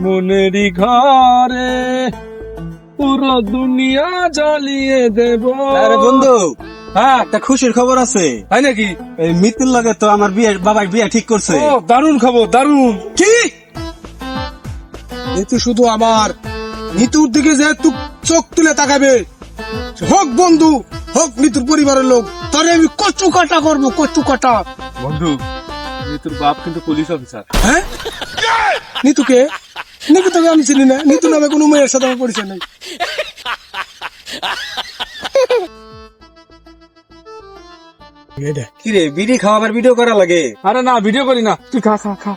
মনেরই ঘরে পুরো দুনিয়া জ্বালিয়ে দেব। আরে বন্ধু, হ্যাঁ, একটা খুশির খবর আছে। তাই নাকি? এই মৃত্যুর লগে তো আমার বাবার বিয়ে ঠিক করছে। ও দারুণ খবর, দারুণ। কি নিতু শুধু আমার নিতুর দিকে যে তুই চোখ তুলে তাকাবে, হোক বন্ধু হোক নিতুর পরিবারের লোক, তারে আমি কচু কাটা করবো, কচু কাটা। বন্ধু, তোর বাপ কিন্তু পুলিশ অফিসার। হ্যাঁ, নিতুকে নিতু তোকে আমি চিনি না, নিতু নামে কোনো মেয়ের সাথে আমার পরিচয় নেই। কিরে, বিড়ি খাওয়াবার ভিডিও করা লাগে? আরে না, ভিডিও করি না, তুই খা খা খা।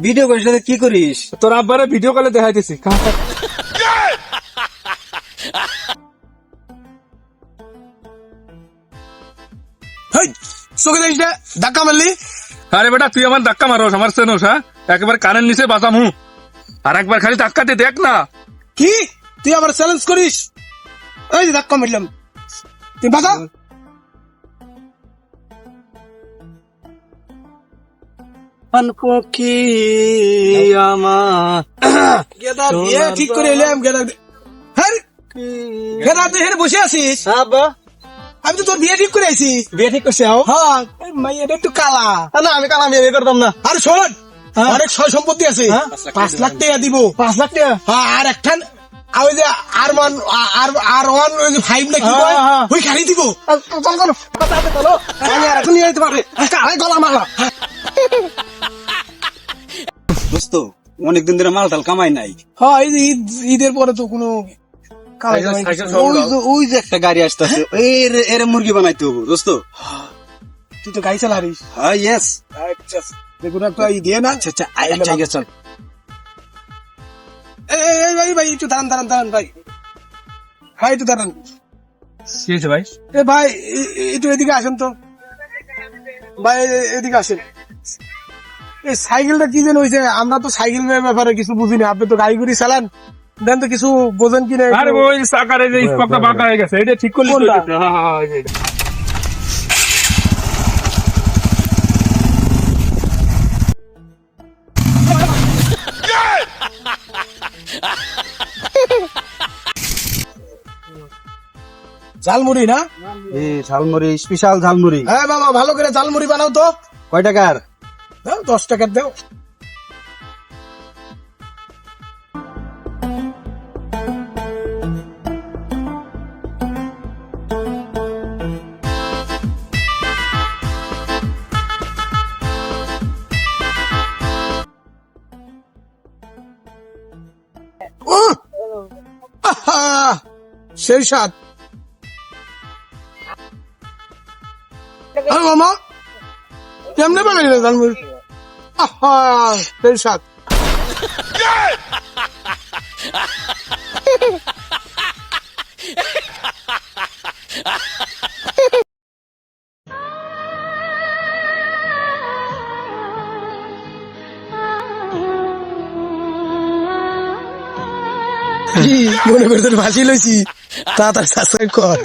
ভিডিও করিস না তো কি করিস? তোর আব্বারে ভিডিও কলে দেখাইতেছি, খা খা। হেই, চোখে দেখিস না, ধাক্কা মারলি। আরে বেটা, তুই আমার ধাক্কা মারোস, আমার চেনোস? হ্যাঁ, একেবারে কানের নিচে বাঁচামু, আর একবার খালি ধাক্কা দিয়ে দেখ না। কি তুই আবার চ্যালেঞ্জ করিস? এই যে ধাক্কা মারলাম, তুই বাধা। পক্ষী আমার গেদা বিয়ে ঠিক করে এলাম, গেদা। হ্যাঁ, গেদা তুই এখানে বসে আছিস? আব্বা, আমি তো তোর বিয়ে ঠিক করে আইছি। বিয়ে ঠিক করছে? হ্যাঁ, এই মাইয়াটা একটু কালা। না, আমি কালাম বিয়ে করতাম না। আরে শোন, অনেক সয় সম্পত্তি আছে, 5 লাখ টাকা দিব। 5 লাখ টাকা? হ্যাঁ, আর একটা ওই যে আর1 ওই যে 5 নাকি কয়, ওই গাড়ি দিব। চল চলো, চলো, আমি আর এখন নিয়ে যেতে পারবে। গলা মারলা। দোস্ত, অনেকদিন ধরে মাল টাল কামাই নাই। হ্যাঁ, এই যে ঈদের পরে তো কোনো কামাই টামাই কিছু নেই। ওই যে একটা গাড়ি আসতেছে, এর মুরগি বানাইতে হবে দোস্ত। তুই তো গাড়ি চালারিস। হ্যাঁ, ইয়েস। আচ্ছা, দেখুন একটা দিয়ে না। আচ্ছা, চল। এই ভাই একটু দাঁড়ান ভাই, ভাই একটু দাঁড়ান। কি হয়েছে ভাই? এ ভাই, একটু এদিকে আসেন তো ভাই, এদিকে আসেন। এই সাইকেলটা কি যেন হয়েছে, আমরা তো সাইকেলের ব্যাপারে কিছু বুঝি না, আপনি তো গাড়ি গুড়ি চালান, দেন তো কিছু বোঝেন কিনা। আরে ওই চাকার এই যে স্পকটা বাঁকা হয়ে গেছে, এটা ঠিক করলি? কোনটা? হ্যাঁ হ্যাঁ, এই যে। ঝালমুড়ি না? ঝালমুড়ি, স্পেশাল ঝালমুড়ি। হ্যাঁ বাবা, ভালো করে ঝালমুড়ি বানাও তো। কয় টাকার? দাও, 10 টাকার দাও। আহা, সেই স্বাদ। আরে মামা, কেমনে বানাইলে ঝালমুড়ি? আহা, সেই স্বাদ। মনে করতে ফাঁসি লইছি, তাড়াতাড়ি সাবস্ক্রাইব কর।